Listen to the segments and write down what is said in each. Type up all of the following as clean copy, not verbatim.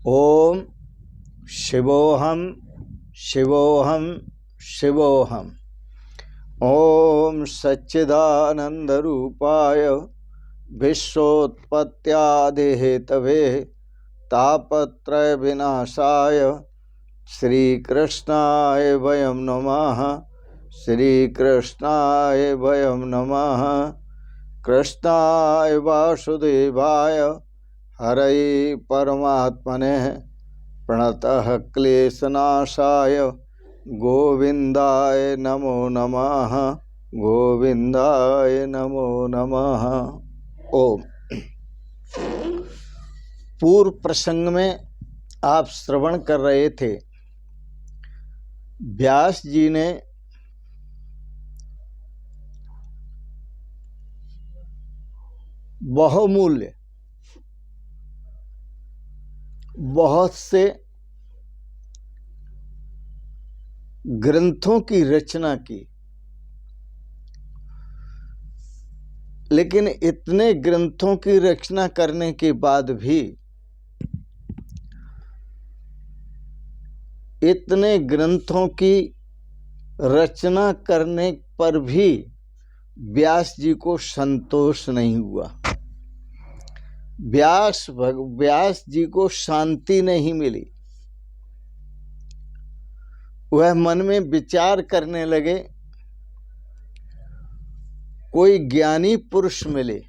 ओम शिवोहम शिवोहम शिवोहम। ओम सच्चिदानंदरूपाय विश्वोत्पत्त्यादिहेतवे तापत्रय विनाशाय श्रीकृष्णाय वयं नमः। श्रीकृष्णाय वयं नमः। कृष्णाय वासुदेवाय हरये परमात्मने प्रणतः क्लेशनाशाय गोविंदाय नमो नमः। गोविंदाय नमो नमः। ओम। पूर्व प्रसंग में आप श्रवण कर रहे थे, व्यास जी ने बहुमूल्य बहुत से ग्रंथों की रचना की, लेकिन इतने ग्रंथों की रचना करने के बाद भी, इतने ग्रंथों की रचना करने पर भी व्यास जी को संतोष नहीं हुआ। व्यास जी को शांति नहीं मिली। वह मन में विचार करने लगे, कोई ज्ञानी पुरुष मिले,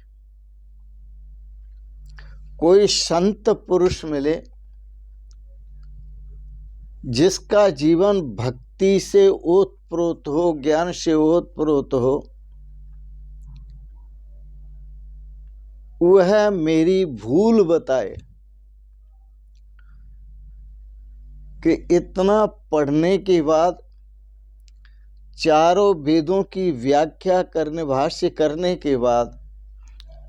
कोई संत पुरुष मिले, जिसका जीवन भक्ति से ओतप्रोत हो, ज्ञान से ओतप्रोत हो, वह मेरी भूल बताए कि इतना पढ़ने के बाद, चारों वेदों की व्याख्या करने, भाष्य करने के बाद,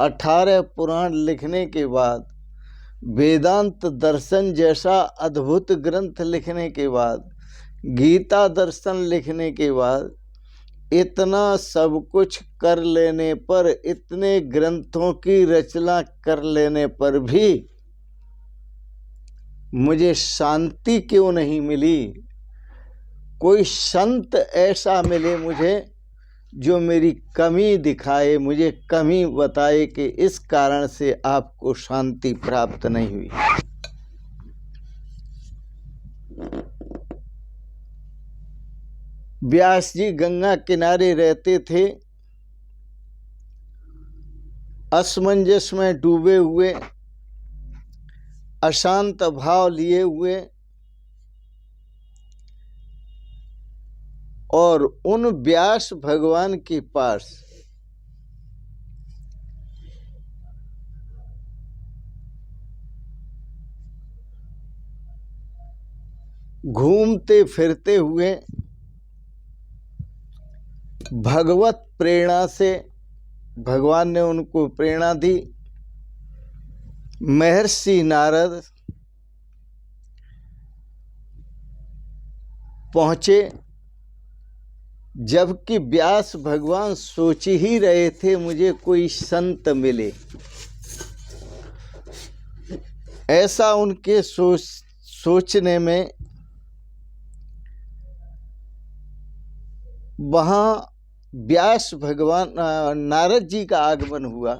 18 पुराण लिखने के बाद, वेदांत दर्शन जैसा अद्भुत ग्रंथ लिखने के बाद, गीता दर्शन लिखने के बाद, इतना सब कुछ कर लेने पर, इतने ग्रंथों की रचना कर लेने पर भी मुझे शांति क्यों नहीं मिली? कोई संत ऐसा मिले मुझे जो मेरी कमी दिखाए, मुझे कमी बताए कि इस कारण से आपको शांति प्राप्त नहीं हुई। व्यास जी गंगा किनारे रहते थे, असमंजस में डूबे हुए, अशांत भाव लिए हुए, और उन व्यास भगवान के पास घूमते फिरते हुए भगवत प्रेरणा से, भगवान ने उनको प्रेरणा दी। महर्षि नारद पहुँचे, जबकि व्यास भगवान सोच ही रहे थे मुझे कोई संत मिले। ऐसा उनके सोचने में वहाँ व्यास भगवान नारद जी का आगमन हुआ,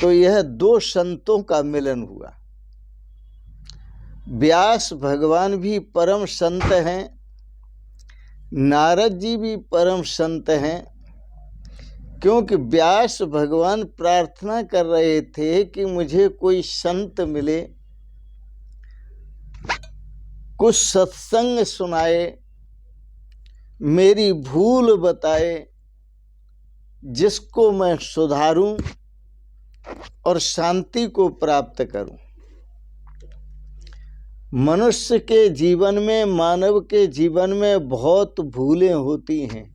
तो यह दो संतों का मिलन हुआ। व्यास भगवान भी परम संत हैं, नारद जी भी परम संत हैं, क्योंकि व्यास भगवान प्रार्थना कर रहे थे कि मुझे कोई संत मिले, कुछ सत्संग सुनाए, मेरी भूल बताए, जिसको मैं सुधारूं और शांति को प्राप्त करूं। मनुष्य के जीवन में, मानव के जीवन में बहुत भूलें होती हैं,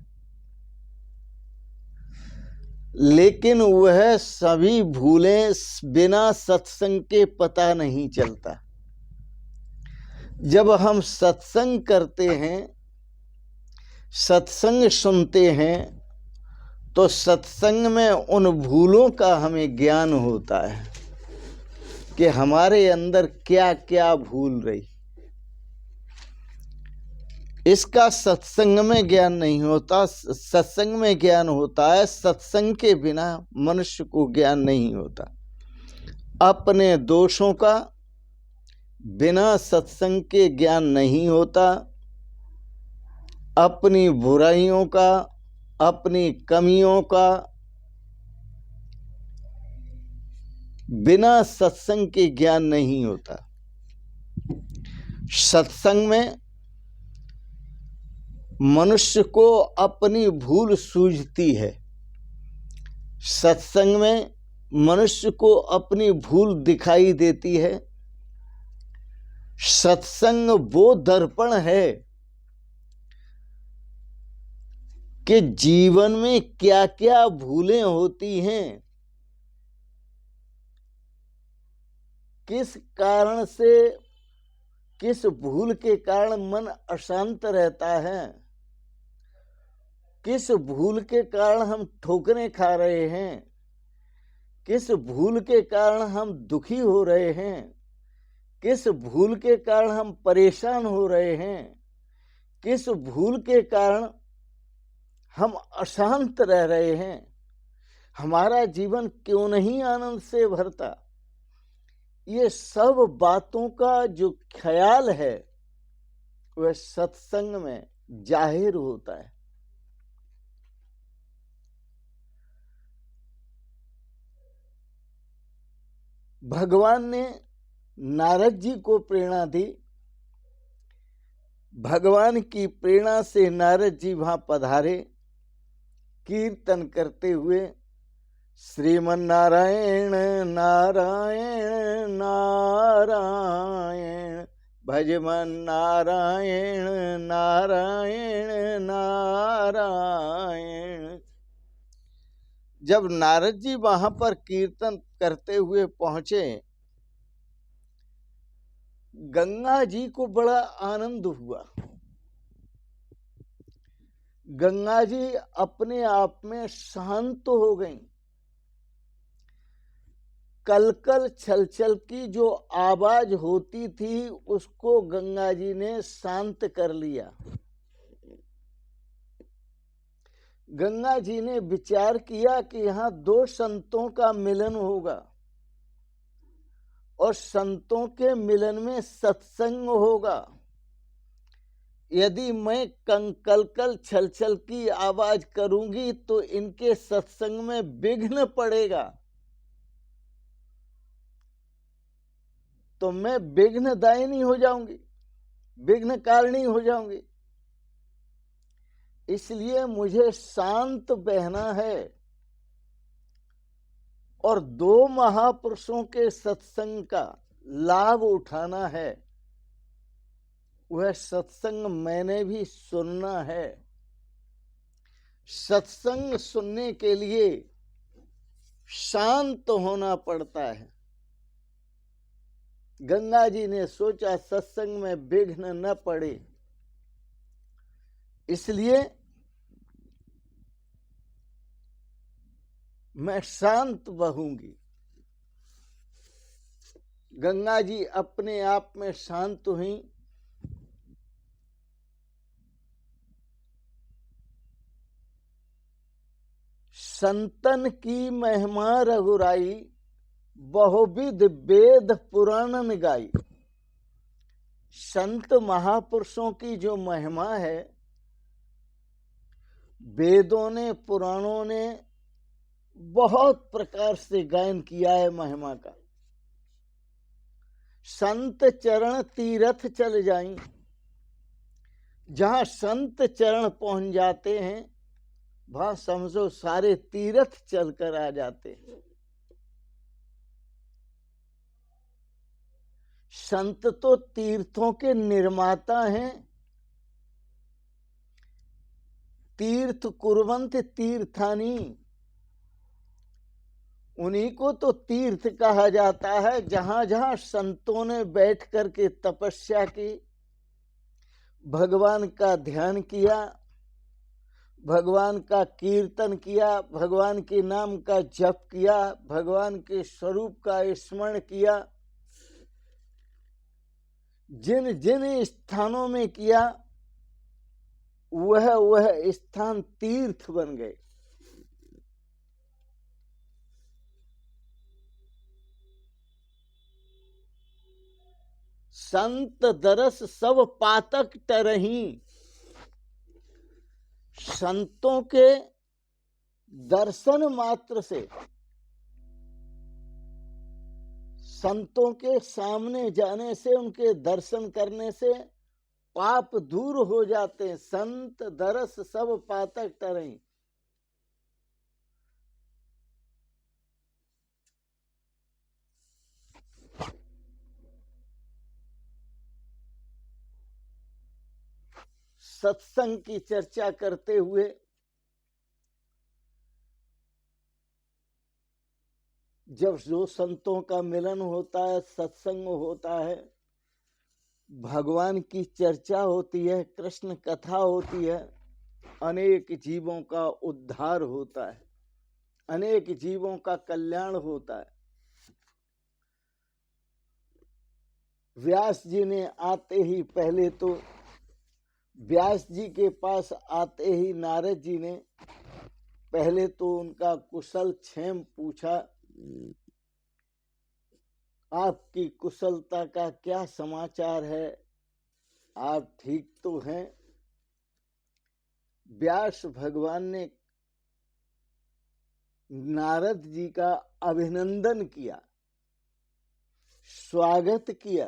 लेकिन वह सभी भूलें बिना सत्संग के पता नहीं चलता। जब हम सत्संग करते हैं, सत्संग सुनते हैं, तो सत्संग में उन भूलों का हमें ज्ञान होता है। कि हमारे अंदर क्या क्या भूल रही। इसका सत्संग में ज्ञान नहीं होता। सत्संग में ज्ञान होता है, सत्संग के बिना मनुष्य को ज्ञान नहीं होता। अपने दोषों का बिना सत्संग के ज्ञान नहीं होता। अपनी बुराइयों का, अपनी कमियों का बिना सत्संग के ज्ञान नहीं होता। सत्संग में मनुष्य को अपनी भूल सूझती है। सत्संग में मनुष्य को अपनी भूल दिखाई देती है। सत्संग वो दर्पण है कि जीवन में क्या क्या भूलें होती हैं, किस कारण से, किस भूल के कारण मन अशांत रहता है, किस भूल के कारण हम ठोकरें खा रहे हैं, किस भूल के कारण हम दुखी हो रहे हैं, किस भूल के कारण हम परेशान हो रहे हैं, किस भूल के कारण हम अशांत रह रहे हैं, हमारा जीवन क्यों नहीं आनंद से भरता। ये सब बातों का जो ख्याल है वह सत्संग में जाहिर होता है। भगवान ने नारद जी को प्रेरणा दी। भगवान की प्रेरणा से नारद जी वहां पधारे, कीर्तन करते हुए श्रीमन नारायण नारायण नारायण, भजमन नारायण नारायण नारायण। जब नारद जी वहां पर कीर्तन करते हुए पहुंचे, गंगा जी को बड़ा आनंद हुआ। गंगा जी अपने आप में शांत हो गईं। कलकल छलछल की जो आवाज होती थी उसको गंगा जी ने शांत कर लिया। गंगा जी ने विचार किया कि यहाँ दो संतों का मिलन होगा और संतों के मिलन में सत्संग होगा। यदि मैं कलकल छलछल की आवाज करूंगी तो इनके सत्संग में विघ्न पड़ेगा, तो मैं विघ्नदायिनी हो जाऊंगी, विघ्न कारिणी हो जाऊंगी। इसलिए मुझे शांत बहना है और दो महापुरुषों के सत्संग का लाभ उठाना है। वह सत्संग मैंने भी सुनना है। सत्संग सुनने के लिए शांत होना पड़ता है। गंगा जी ने सोचा सत्संग में विघ्न न पड़े, इसलिए मैं शांत बहूंगी। गंगा जी अपने आप में शांत हुई। संतन की महिमा रघुराई, बहुविध वेद पुराणन गाई। संत महापुरुषों की जो महिमा है, वेदों ने, पुराणों ने बहुत प्रकार से गायन किया है महिमा का। संत चरण तीर्थ चल जाएं, जहां संत चरण पहुंच जाते हैं वहां समझो सारे तीर्थ चलकर आ जाते हैं। संत तो तीर्थों के निर्माता हैं। तीर्थ कुर्वन्त तीर्थानी, उन्हीं को तो तीर्थ कहा जाता है। जहां जहां संतों ने बैठ करके तपस्या की, भगवान का ध्यान किया, भगवान का कीर्तन किया, भगवान के नाम का जप किया, भगवान के स्वरूप का स्मरण किया, जिन जिन स्थानों में किया वह वह स्थान तीर्थ बन गए। संत दरस सब पातक टरही, संतों के दर्शन मात्र से, संतों के सामने जाने से, उनके दर्शन करने से पाप दूर हो जाते हैं। संत दरस सब पातक टरही। सत्संग की चर्चा करते हुए जब जो संतों का मिलन होता है, सत्संग होता है, भगवान की चर्चा होती है, कृष्ण कथा होती है, अनेक जीवों का उद्धार होता है, अनेक जीवों का कल्याण होता है। व्यास जी ने आते ही पहले तो व्यास जी के पास आते ही नारद जी ने पहले तो उनका कुशल क्षेम पूछा। आपकी कुशलता का क्या समाचार है, आप ठीक तो हैं? व्यास भगवान ने नारद जी का अभिनंदन किया, स्वागत किया,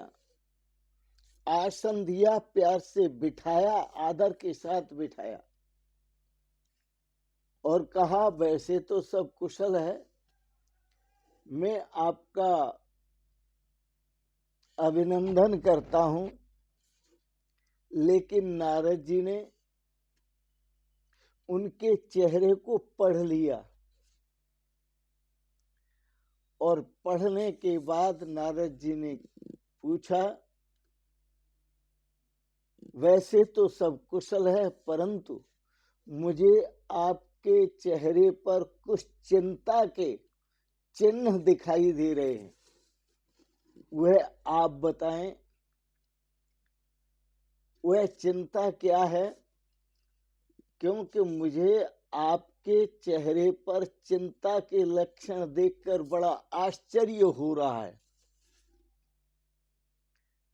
आसन दिया, प्यार से बिठाया, आदर के साथ बिठाया और कहा वैसे तो सब कुशल है, मैं आपका अभिनंदन करता हूं, लेकिन नारद जी ने उनके चेहरे को पढ़ लिया और पढ़ने के बाद नारद जी ने पूछा वैसे तो सब कुशल है, परंतु मुझे आपके चेहरे पर कुछ चिंता के चिन्ह दिखाई दे रहे हैं, वह आप बताएं, वह चिंता क्या है? क्योंकि मुझे आपके चेहरे पर चिंता के लक्षण देखकर बड़ा आश्चर्य हो रहा है।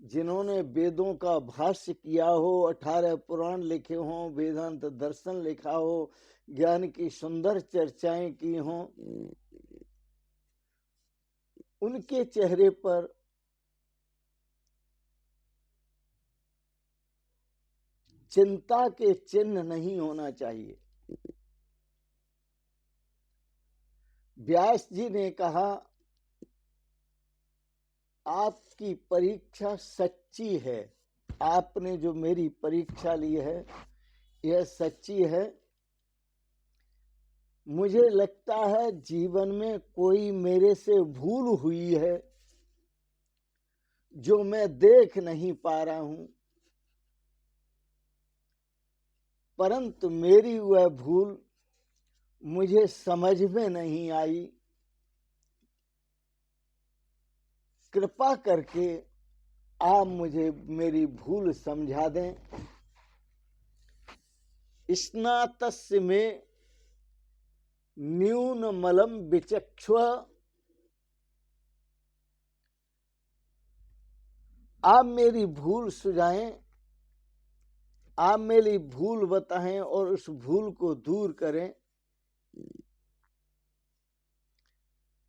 जिन्होंने वेदों का भाष्य किया हो, 18 पुराण लिखे हों, वेदांत दर्शन लिखा हो, ज्ञान की सुंदर चर्चाएं की हों, उनके चेहरे पर चिंता के चिन्ह नहीं होना चाहिए। व्यास जी ने कहा आपकी परीक्षा सच्ची है, आपने जो मेरी परीक्षा ली है यह सच्ची है। मुझे लगता है जीवन में कोई मेरे से भूल हुई है जो मैं देख नहीं पा रहा हूं, परंतु मेरी वह भूल मुझे समझ में नहीं आई। कृपा करके आप मुझे मेरी भूल समझा दें। स्नातस्य में न्यून मलम विचक्षु, आप मेरी भूल सुझाएं, आप मेरी भूल बताएं और उस भूल को दूर करें।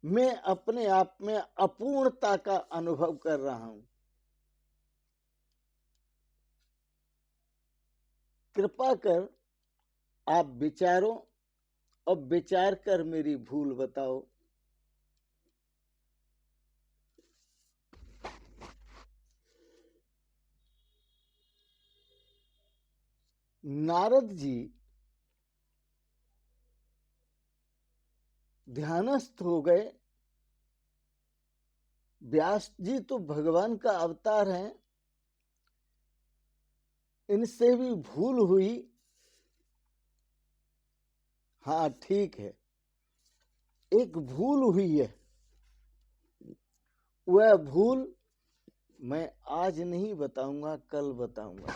मैं अपने आप में अपूर्णता का अनुभव कर रहा हूं, कृपा कर आप विचारो और विचार कर मेरी भूल बताओ। नारद जी ध्यानस्थ हो गए। व्यास जी तो भगवान का अवतार हैं, इनसे भी भूल हुई, हाँ ठीक है, एक भूल हुई है। वह भूल मैं आज नहीं बताऊंगा, कल बताऊंगा।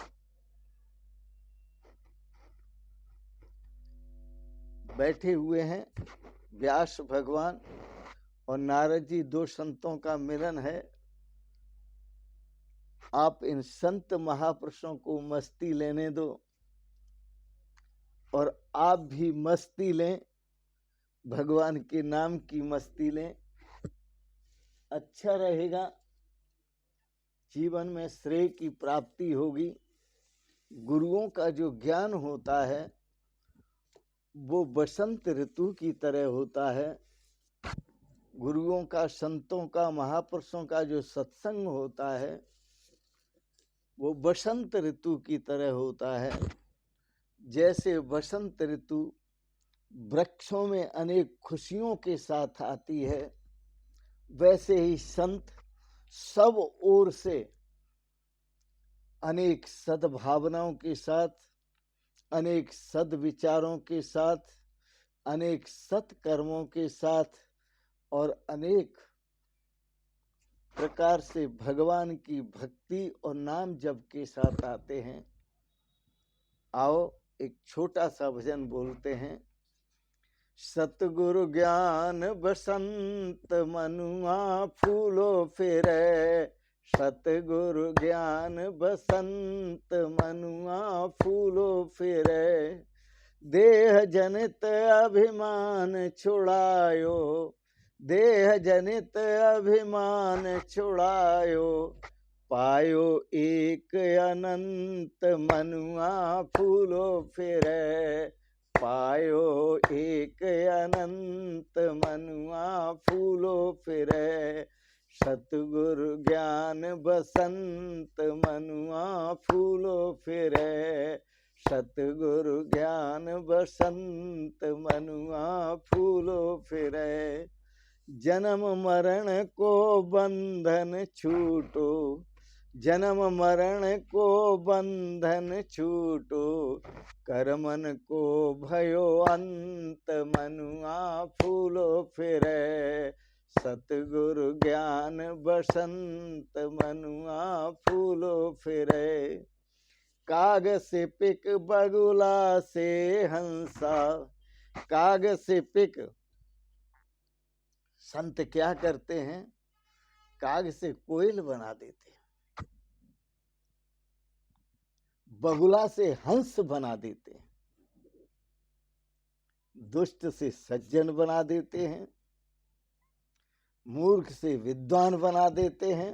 बैठे हुए हैं व्यास भगवान और नारद जी, दो संतों का मिलन है। आप इन संत महापुरुषों को मस्ती लेने दो और आप भी मस्ती लें, भगवान के नाम की मस्ती लें। अच्छा रहेगा, जीवन में श्रेय की प्राप्ति होगी। गुरुओं का जो ज्ञान होता है वो बसंत ऋतु की तरह होता है। गुरुओं का, संतों का, महापुरुषों का जो सत्संग होता है वो बसंत ऋतु की तरह होता है। जैसे बसंत ऋतु वृक्षों में अनेक खुशियों के साथ आती है, वैसे ही संत सब ओर से अनेक सद्भावनाओं के साथ, अनेक सद्विचारों के साथ, अनेक सत्कर्मों के साथ और अनेक प्रकार से भगवान की भक्ति और नाम जप के साथ आते हैं। आओ एक छोटा सा भजन बोलते हैं। सतगुरु ज्ञान बसंत मनुआ फूलो फिरे, सतगुरु ज्ञान बसंत मनुआ फूलो फिरे। देह जनित अभिमान छुड़ायो, देह जनित अभिमान छुड़ायो। पायो एक अनंत मनुआ फूलो फिरे, पायो एक अनंत मनुआ फूलो फिरे। सतगुरु ज्ञान बसंत मनुआ फूलो फिरे, सतगुरु ज्ञान बसंत मनुआ फूलो फिरे। जन्म मरण को बंधन छूटो, जन्म मरण को बंधन छूटो। करमन को भयो अंत मनुआ फूलो फिरे, सतगुरु ज्ञान बसंत मनुआ फूलो फिरे। काग से पिक बगुला से हंसा, काग से पिक संत क्या करते हैं, काग से कोयल बना देते हैं, बगुला से हंस बना देते हैं, दुष्ट से सज्जन बना देते हैं, मूर्ख से विद्वान बना देते हैं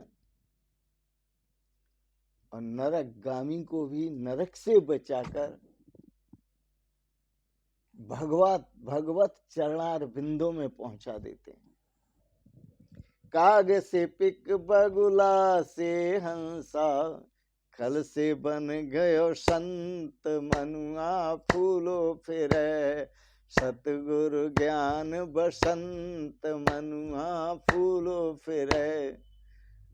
और नरकगामी को भी नरक से बचाकर भगवत चरणार बिंदों में पहुंचा देते हैं। काग से पिक बगुला से हंसा, खल से बन गयो संत मनुआ फूलो फिरे। सतगुरु ज्ञान बसंत मनुआ फूलो फिरे।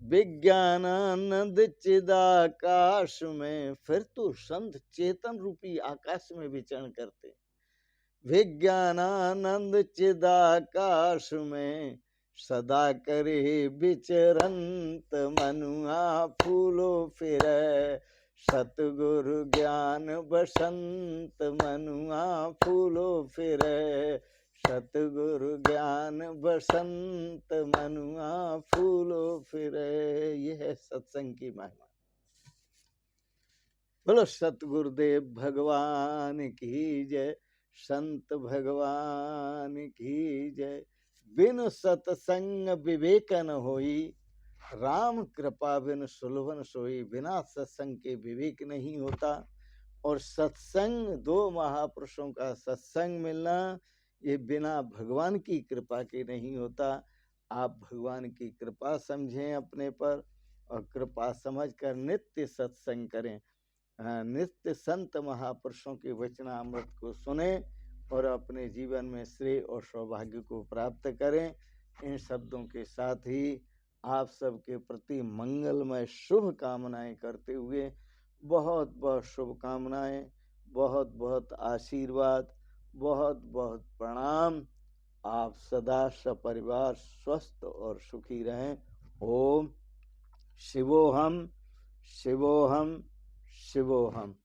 विज्ञानानंद चिदाकाश में, फिर तो संत चेतन रूपी आकाश में विचरण करते। विज्ञानानंद चिदाकाश में सदा करे विचरंत मनुआ फूलो फिरे। सतगुरु ज्ञान बसंत मनुआ फूलो फिरे, सतगुरु ज्ञान बसंत मनुआ फूलो फिरे। यह है सत्संग की महिमा। बोलो सतगुरुदेव भगवान की जय, संत भगवान की जय। बिनु सत्संग विवेक न होई, राम कृपा बिन सुलभन सोई। बिना सत्संग के विवेक नहीं होता। और सत्संग, दो महापुरुषों का सत्संग मिलना, ये बिना भगवान की कृपा के नहीं होता। आप भगवान की कृपा समझें अपने पर और कृपा समझकर नित्य सत्संग करें। नित्य संत महापुरुषों के वचनामृत को सुने और अपने जीवन में श्रेय और सौभाग्य को प्राप्त करें। इन शब्दों के साथ ही आप सबके प्रति मंगलमय शुभ कामनाएं करते हुए बहुत बहुत शुभकामनाएं, बहुत बहुत आशीर्वाद, बहुत बहुत प्रणाम। आप सदा सपरिवार स्वस्थ और सुखी रहें। ओम शिवोहम शिवोहम शिवोहम।